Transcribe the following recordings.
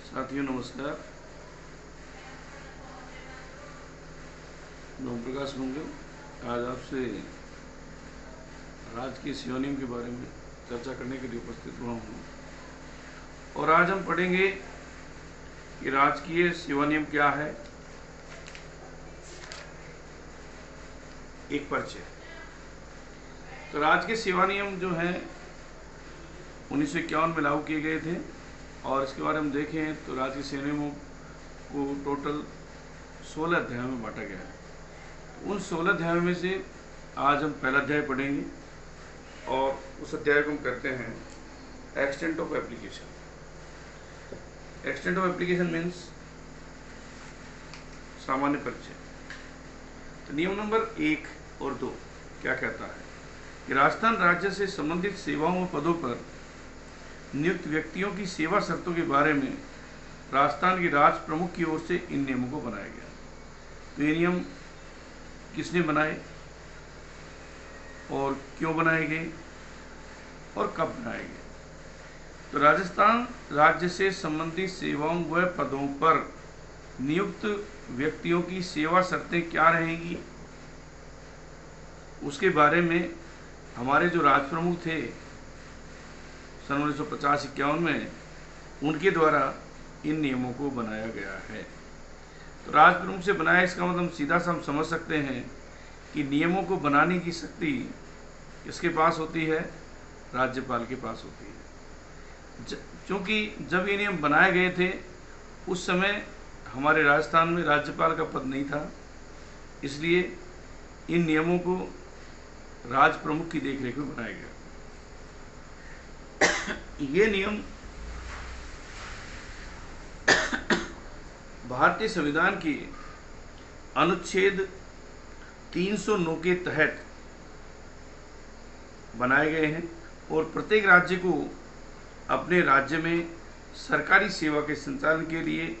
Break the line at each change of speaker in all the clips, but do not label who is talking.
साथियों नमस्कार। मैं ओम प्रकाश मंगल आज आपसे राजकीय शिवनियम के बारे में चर्चा करने के लिए उपस्थित हुआ हूँ। और आज हम पढ़ेंगे कि राजकीय शिवनियम क्या है। एक परिचय। तो राजकीय शिवनियम जो है 1951 में लागू किए गए थे और इसके बारे में देखें तो राजकीय शिवनियमों को टोटल 16 अध्यायों में बांटा गया है। उन 16 अध्यायों में से आज हम पहला अध्याय पढ़ेंगे और उस अध्याय को हम करते हैं extent of application. Extent of application means सामान्य परिचय। तो नियम नंबर 1 और 2 क्या कहता है कि राजस्थान राज्य से संबंधित सेवाओं और पदों पर नियुक्त व्यक्तियों की सेवा शर्तों के बारे में राजस्थान के राज प्रमुख की ओर से इन नियमों को बनाया गया। तो ये नियम किसने बनाए और क्यों बनाए गए और कब बनाए गए। तो राजस्थान राज्य से संबंधित सेवाओं व पदों पर नियुक्त व्यक्तियों की सेवा शर्तें क्या रहेंगी उसके बारे में हमारे जो राज प्रमुख थे सन 1950-51 में उनके द्वारा इन नियमों को बनाया गया है। तो राज प्रमुख से बनाया इसका मतलब सीधा सा हम समझ सकते हैं कि नियमों को बनाने की शक्ति किसके पास होती है, राज्यपाल के पास होती है। क्योंकि जब ये नियम बनाए गए थे उस समय हमारे राजस्थान में राज्यपाल का पद नहीं था, इसलिए इन नियमों को राज प्रमुख की देखरेख में बनाया गया। ये नियम भारतीय संविधान के अनुच्छेद 309 के तहत बनाए गए हैं और प्रत्येक राज्य को अपने राज्य में सरकारी सेवा के संचालन के लिए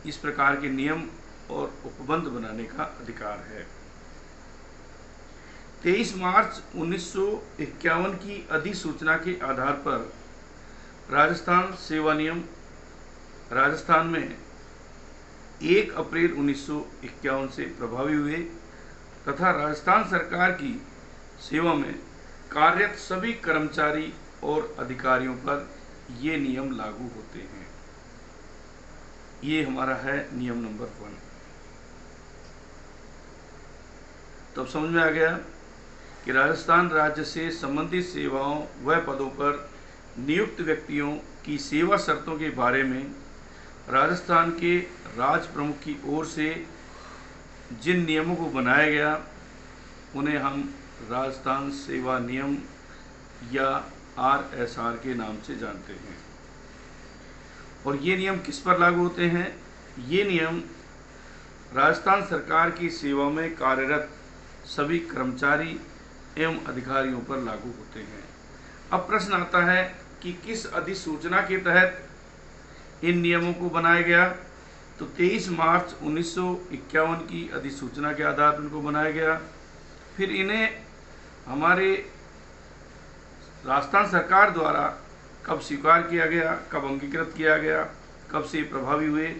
इस प्रकार के नियम और उपबंध बनाने का अधिकार है। 23 मार्च 1951 की अधिसूचना के आधार पर राजस्थान सेवा नियम राजस्थान में 1 अप्रैल 1951 से प्रभावी हुए तथा राजस्थान सरकार की सेवा में कार्यरत सभी कर्मचारी और अधिकारियों पर ये नियम लागू होते हैं। ये हमारा है नियम नंबर 1। तब समझ में आ गया कि राजस्थान राज्य से संबंधित सेवाओं व पदों पर नियुक्त व्यक्तियों की सेवा शर्तों के बारे में राजस्थान के राज प्रमुख की ओर से जिन नियमों को बनाया गया उन्हें हम राजस्थान सेवा नियम या RSR के नाम से जानते हैं। और ये नियम किस पर लागू होते हैं? ये नियम राजस्थान सरकार की सेवा में कार्यरत सभी कर्मचारी एवं अधिकारियों पर लागू होते हैं। अब प्रश्न आता है कि किस अधिसूचना के तहत इन नियमों को बनाया गया। तो 23 मार्च 1951 की अधिसूचना के आधार पर इनको बनाया गया। फिर इन्हें हमारे राजस्थान सरकार द्वारा कब स्वीकार किया गया, कब अंगीकृत किया गया, कब से प्रभावी हुए?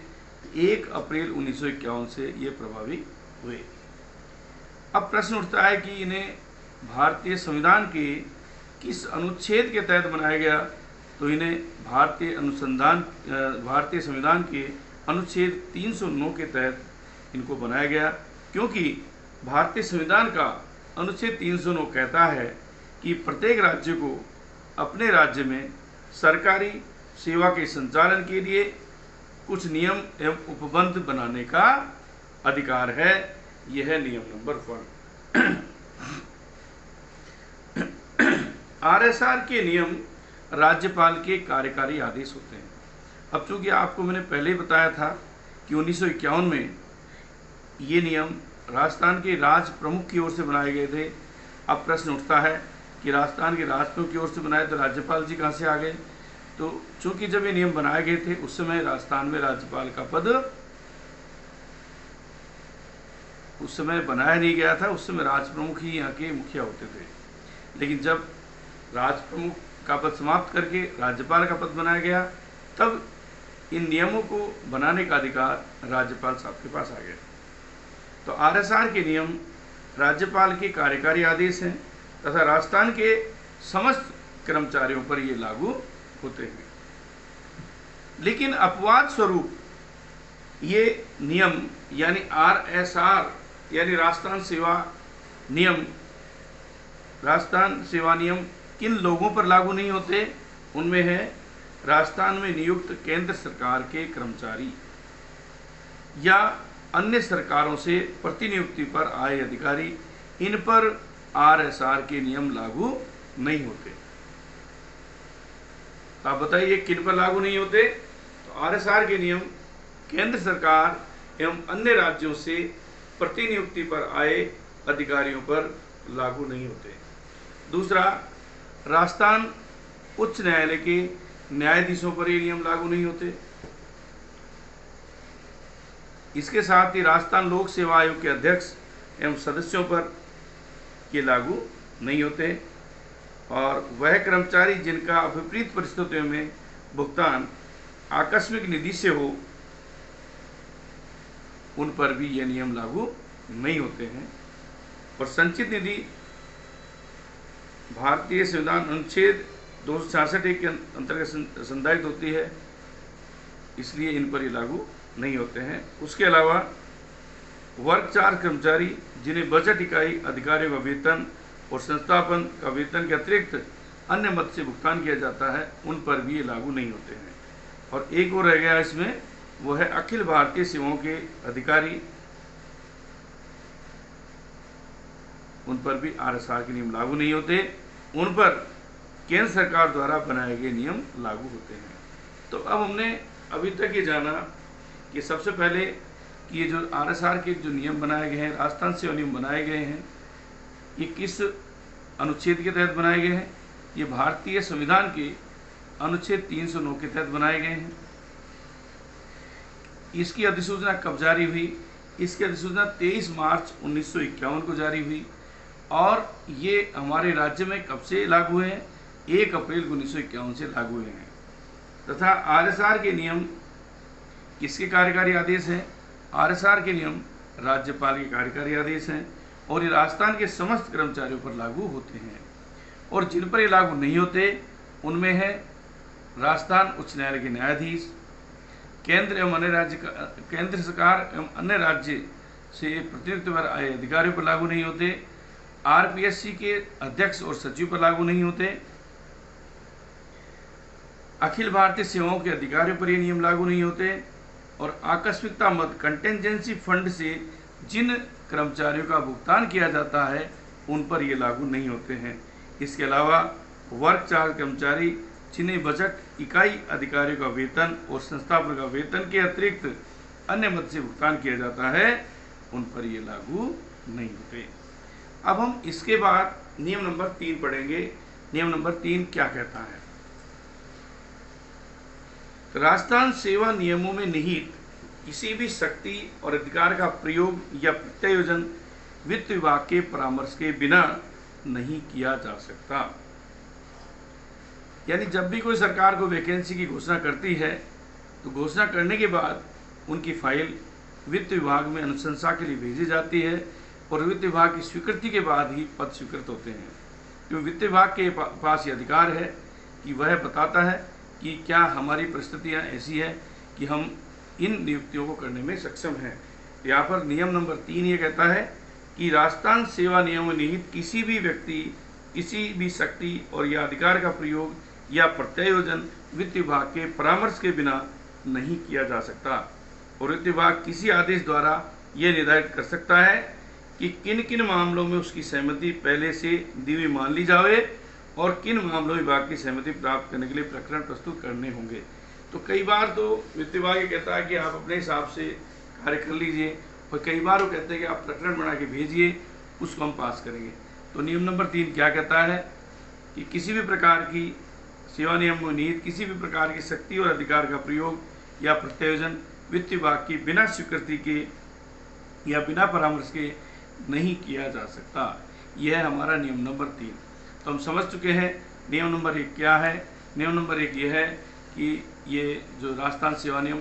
1 अप्रैल 1951 से ये प्रभावी हुए। अब प्रश्न उठता है कि इन्हें भारतीय संविधान के किस अनुच्छेद के तहत बनाया गया। तो इन्हें भारतीय संविधान के अनुच्छेद 309 के तहत इनको बनाया गया, क्योंकि भारतीय संविधान का अनुच्छेद 309 कहता है कि प्रत्येक राज्य को अपने राज्य में सरकारी सेवा के संचालन के लिए कुछ नियम एवं उपबंध बनाने का अधिकार है। यह है नियम नंबर 1। RSR के नियम राज्यपाल के कार्यकारी आदेश होते हैं। अब चूंकि आपको मैंने पहले ही बताया था कि 1951 में ये नियम राजस्थान के राज प्रमुख की ओर से बनाए गए थे। अब प्रश्न उठता है कि राजस्थान के राज प्रमुख की ओर से बनाए तो राज्यपाल जी कहाँ से आ गए? तो चूंकि जब ये नियम बनाए गए थे उस समय राजस्थान में राज्यपाल का पद उस समय बनाया नहीं गया था। उस समय राज प्रमुख ही यहाँ के मुखिया होते थे। लेकिन जब राज प्रमुख का पद समाप्त करके राज्यपाल का पद बनाया गया तब इन नियमों को बनाने का अधिकार राज्यपाल साहब के पास आ गया। तो आरएसआर के नियम राज्यपाल के कार्यकारी आदेश हैं तथा राजस्थान के समस्त कर्मचारियों पर ये लागू होते हैं। लेकिन अपवाद स्वरूप ये नियम यानी आरएसआर यानी राजस्थान सेवा नियम किन लोगों पर लागू नहीं होते? उनमें है राजस्थान में नियुक्त केंद्र सरकार के कर्मचारी या अन्य सरकारों से प्रतिनियुक्ति पर आए अधिकारी, इन पर आरएसआर के नियम लागू नहीं होते। तो आप बताइए किन पर लागू नहीं होते? तो आरएसआर के नियम केंद्र सरकार एवं अन्य राज्यों से प्रतिनियुक्ति पर आए अधिकारियों पर लागू नहीं होते। दूसरा, राजस्थान उच्च न्यायालय के न्यायाधीशों पर ये नियम लागू नहीं होते। इसके साथ ही राजस्थान लोक सेवा आयोग के अध्यक्ष एवं सदस्यों पर ये लागू नहीं होते। और वह कर्मचारी जिनका विपरीत परिस्थितियों में भुगतान आकस्मिक निधि से हो, उन पर भी ये नियम लागू नहीं होते हैं। और संचित निधि भारतीय संविधान अनुच्छेद 266 के अंतर्गत संदायित होती है, इसलिए इन पर ये लागू नहीं होते हैं। उसके अलावा वर्ग 4 कर्मचारी जिन्हें बजट इकाई अधिकारियों का वेतन और संस्थापन का वेतन के अतिरिक्त अन्य मद से भुगतान किया जाता है, उन पर भी ये लागू नहीं होते हैं। और एक और रह गया इसमें, वो है अखिल भारतीय सेवाओं के अधिकारी, उन पर भी आरएसआर के नियम लागू नहीं होते। उन पर केंद्र सरकार द्वारा बनाए गए नियम लागू होते हैं। तो अब हमने अभी तक ये जाना कि सबसे पहले कि ये जो आरएसआर के जो नियम बनाए गए हैं, राजस्थान सेवा नियम बनाए गए हैं, ये किस अनुच्छेद के तहत बनाए गए हैं? ये भारतीय संविधान के अनुच्छेद 309 के तहत बनाए गए हैं। इसकी अधिसूचना कब जारी हुई? इसकी अधिसूचना 23 मार्च 1951 को जारी हुई और ये हमारे राज्य में कब से लागू है? 1 अप्रैल 1951 से लागू हुए हैं। तथा आरएसआर के नियम किसके कार्यकारी आदेश हैं? आरएसआर के नियम राज्यपाल के कार्यकारी आदेश हैं और ये राजस्थान के समस्त कर्मचारियों पर लागू होते हैं। और जिन पर ये लागू नहीं होते उनमें है राजस्थान उच्च न्यायालय के न्यायाधीश, केंद्र सरकार एवं अन्य राज्य से प्रतिनियुक्ति पर आए अधिकारियों पर लागू नहीं होते, आरपीएससी के अध्यक्ष और सचिव पर लागू नहीं होते, अखिल भारतीय सेवाओं के अधिकारियों पर ये नियम लागू नहीं होते और आकस्मिकता मद कंटेंजेंसी फंड से जिन कर्मचारियों का भुगतान किया जाता है उन पर ये लागू नहीं होते हैं। इसके अलावा वर्ग 4 कर्मचारी जिन्हें बजट इकाई अधिकारियों का वेतन और संस्थापन का वेतन के अतिरिक्त अन्य मद से भुगतान किया जाता है, उन पर ये लागू नहीं होते। अब हम इसके बाद नियम नंबर 3 पढ़ेंगे। नियम नंबर 3 क्या कहता है? राजस्थान सेवा नियमों में निहित किसी भी शक्ति और अधिकार का प्रयोग या प्रत्यायोजन वित्त विभाग के परामर्श के बिना नहीं किया जा सकता। यानी जब भी कोई सरकार को वैकेंसी की घोषणा करती है तो घोषणा करने के बाद उनकी फाइल वित्त विभाग में अनुशंसा के लिए भेजी जाती है और वित्त विभाग की स्वीकृति के बाद ही पद स्वीकृत होते हैं। क्योंकि वित्त विभाग के पास ये अधिकार है कि वह बताता है कि क्या हमारी परिस्थितियाँ ऐसी है कि हम इन नियुक्तियों को करने में सक्षम हैं। यहाँ पर नियम नंबर 3 ये कहता है कि राजस्थान सेवा नियम में निहित किसी भी व्यक्ति किसी भी शक्ति और या अधिकार का प्रयोग या प्रत्यायोजन वित्त विभाग के परामर्श के बिना नहीं किया जा सकता और वित्त विभाग किसी आदेश द्वारा यह निर्धारित कर सकता है कि किन किन मामलों में उसकी सहमति पहले से दी हुई मान ली जाए और किन मामलों में विभाग की सहमति प्राप्त करने के लिए प्रकरण प्रस्तुत करने होंगे। तो कई बार तो वित्त विभाग ये कहता है कि आप अपने हिसाब से कार्य कर लीजिए और कई बार वो कहते हैं कि आप प्रकरण बना के भेजिए, उसको हम पास करेंगे। तो नियम नंबर 3 क्या कहता है कि किसी भी प्रकार की सेवा नियम में निहित किसी भी प्रकार की शक्ति और अधिकार का प्रयोग या प्रत्यायोजन वित्त विभाग की बिना स्वीकृति के या बिना परामर्श के नहीं किया जा सकता। यह है हमारा नियम नंबर 3। तो हम समझ चुके हैं नियम नंबर 1 क्या है। नियम नंबर 1 यह है कि ये जो राजस्थान सेवा नियम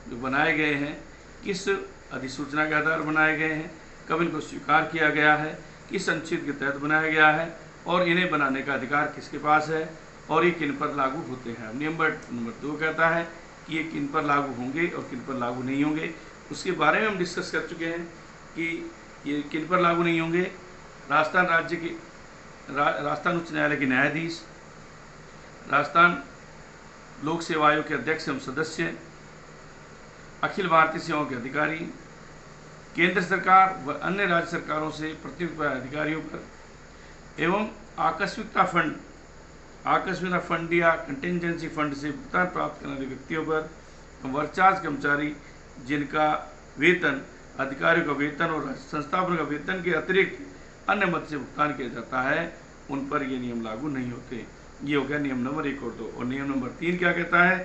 जो बनाए गए हैं किस अधिसूचना के आधार बनाए गए हैं, कब इनको स्वीकार किया गया है, किस अनुच्छेद के तहत बनाया गया है और इन्हें बनाने का अधिकार किसके पास है और ये किन पर लागू होते हैं। नियम नंबर 2 कहता है कि ये किन पर लागू होंगे और किन पर लागू नहीं होंगे, उसके बारे में हम डिस्कस कर चुके हैं कि ये किन पर लागू नहीं होंगे। राजस्थान राज्य के राजस्थान उच्च न्यायालय के न्यायाधीश, राजस्थान लोक सेवा आयोग के अध्यक्ष एवं सदस्य, अखिल भारतीय सेवाओं के अधिकारी, केंद्र सरकार व अन्य राज्य सरकारों से प्रतिनियुक्त अधिकारियों पर एवं आकस्मिकता फंड या कंटिजेंसी फंड से भुगतान प्राप्त करने वाले व्यक्तियों पर, वर्चार्ज कर्मचारी जिनका वेतन अधिकारियों का वेतन और संस्थापन का वेतन के अतिरिक्त अन्य मद से भुगतान किया जाता है, उन पर ये नियम लागू नहीं होते। ये हो गया नियम नंबर 1 और 2। और नियम नंबर 3 क्या कहता है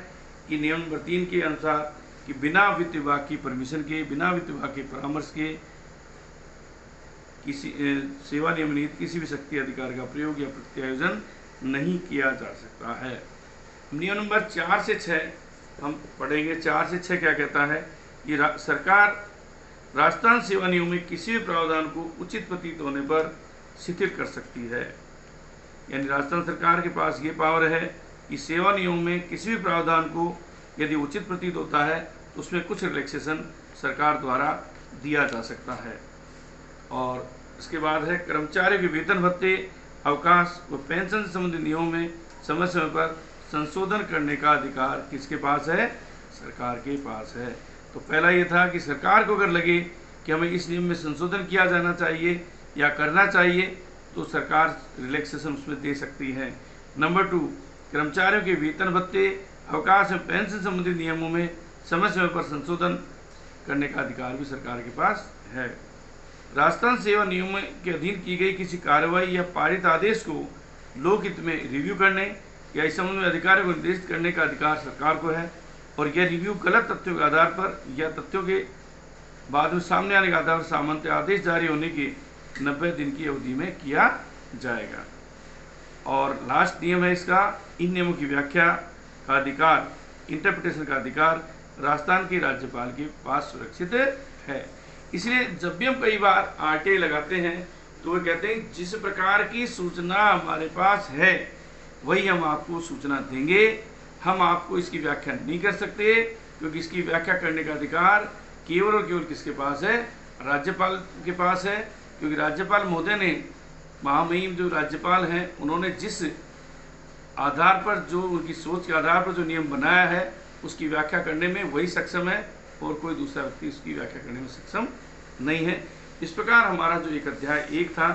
कि नियम नंबर 3 के अनुसार कि बिना वित्त विभाग की परमिशन के, बिना वित्त विभाग के परामर्श के किसी सेवा नियम नीति किसी भी शक्ति अधिकार का प्रयोग या प्रत्यायोजन नहीं किया जा सकता है। नियम नंबर 4 से 6 हम पढ़ेंगे। 4 से 6 क्या कहता है कि सरकार राजस्थान सेवा नियम में किसी भी प्रावधान को उचित प्रतीत होने पर शिथिल कर सकती है। यानी राजस्थान सरकार के पास ये पावर है कि सेवा नियम में किसी भी प्रावधान को यदि उचित प्रतीत होता है तो उसमें कुछ रिलैक्सेशन सरकार द्वारा दिया जा सकता है। और इसके बाद है कर्मचारियों के वेतन भत्ते, अवकाश व पेंशन से संबंधित नियमों में समय समय पर संशोधन करने का अधिकार किसके पास है? सरकार के पास है। तो पहला ये था कि सरकार को अगर लगे कि हमें इस नियम में संशोधन किया जाना चाहिए या करना चाहिए तो सरकार रिलैक्सेशन उसमें दे सकती है। नंबर 2, कर्मचारियों के वेतन भत्ते, अवकाश एवं पेंशन संबंधित नियमों में समय समय पर संशोधन करने का अधिकार भी सरकार के पास है। राजस्थान सेवा नियम के अधीन की गई किसी कार्रवाई या पारित आदेश को लोकहित में रिव्यू करने या इस संबंध में अधिकारियों को निर्देशित करने का अधिकार सरकार को है। और यह रिव्यू गलत तथ्यों के आधार पर या तथ्यों के बाद में सामने आने के आधार पर सामान्य आदेश जारी होने के 90 दिन की अवधि में किया जाएगा। और लास्ट नियम है इसका, इन नियमों की व्याख्या का अधिकार, इंटरप्रिटेशन का अधिकार राजस्थान के राज्यपाल के पास सुरक्षित है। इसलिए जब भी हम कई बार RTI लगाते हैं तो वे कहते हैं जिस प्रकार की सूचना हमारे पास है वही हम आपको सूचना देंगे, हम आपको इसकी व्याख्या नहीं कर सकते, क्योंकि इसकी व्याख्या करने का अधिकार केवल और केवल किसके पास है? राज्यपाल के पास है। क्योंकि राज्यपाल महोदय ने, महामहिम जो राज्यपाल हैं, उन्होंने जिस आधार पर, जो उनकी सोच के आधार पर जो नियम बनाया है उसकी व्याख्या करने में वही सक्षम है और कोई दूसरा व्यक्ति उसकी व्याख्या करने में सक्षम नहीं है। इस प्रकार हमारा जो एक अध्याय 1 था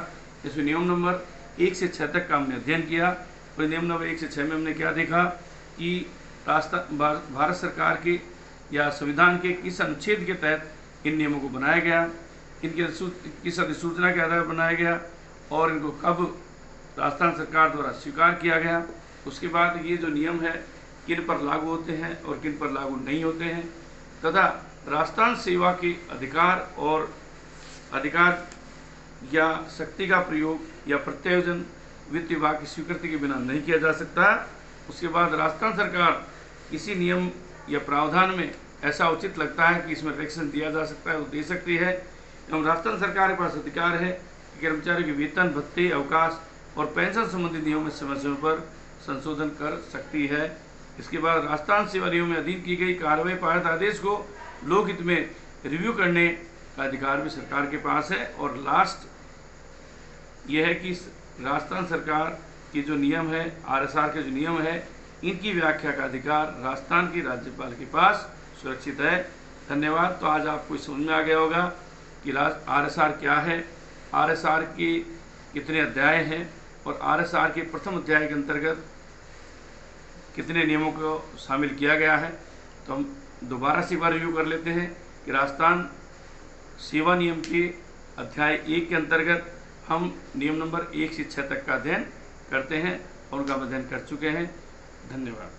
इसमें नियम नंबर 1 से 6 तक का हमने अध्ययन किया। और नियम नंबर 1 से 6 में हमने क्या देखा कि भारत सरकार के या संविधान के किस अनुच्छेद के तहत इन नियमों को बनाया गया, इनके किस अधिसूचना के आधार पर बनाया गया और इनको कब राजस्थान सरकार द्वारा स्वीकार किया गया। उसके बाद ये जो नियम है किन पर लागू होते हैं और किन पर लागू नहीं होते हैं, तथा राजस्थान सेवा के अधिकार या शक्ति का प्रयोग या प्रत्यायोजन वित्त विभाग की स्वीकृति के बिना नहीं किया जा सकता। उसके बाद राजस्थान सरकार किसी नियम या प्रावधान में ऐसा उचित लगता है कि इसमें रिलैक्सेशन दिया जा सकता है, वो दे सकती है। एवं राजस्थान सरकार के पास अधिकार है कि कर्मचारियों के वेतन भत्ते, अवकाश और पेंशन संबंधी नियमों में समय समय पर संशोधन कर सकती है। इसके बाद राजस्थान सेवा नियम में अधीन की गई कार्रवाई पारित आदेश को लोकहित में रिव्यू करने का अधिकार भी सरकार के पास है। और लास्ट यह है कि राजस्थान सरकार के जो नियम है, RSR के जो नियम है, इनकी व्याख्या का अधिकार राजस्थान के राज्यपाल के पास सुरक्षित है। धन्यवाद। तो आज आपको समझ में आ गया होगा कि RSR क्या है, RSR के कितने अध्याय हैं और RSR के प्रथम अध्याय के अंतर्गत कितने नियमों को शामिल किया गया है। तो हम दोबारा से एक बार रिव्यू कर लेते हैं कि राजस्थान सेवा नियम के अध्याय 1 के अंतर्गत हम नियम नंबर 1 से 6 तक का अध्ययन करते हैं और उनका अध्ययन कर चुके हैं। धन्यवाद।